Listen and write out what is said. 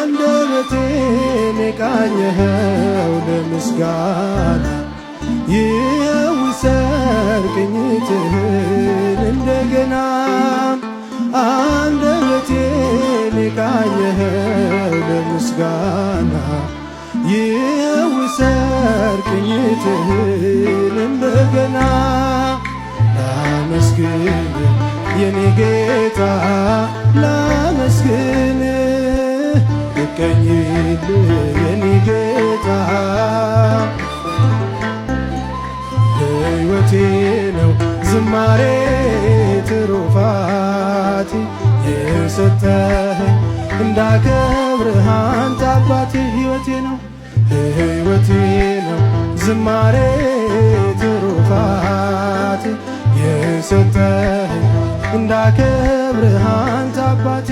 አንደበቴን የቃኘኸው ለምስጋና ይውሰድ ቅኝትህን እንደገና። አንደበቴን የቃኘኸው ለምስጋና ይውሰድ ቅኝትህን እንደገና። ላመስግን የኔ ጌታ ላመስግን ልቀኝልህ የኔ ጌታ። ሕይወቴ ነው ዝማሬ ትሩፋቴ የሰጠኸኝ እንዳከብርህ አንተ አባቴ። ሕይወቴ ነው ዝማሬ ትሩፋቴ የሰጠኸኝ እንዳከብርህ አንተ አባቴ።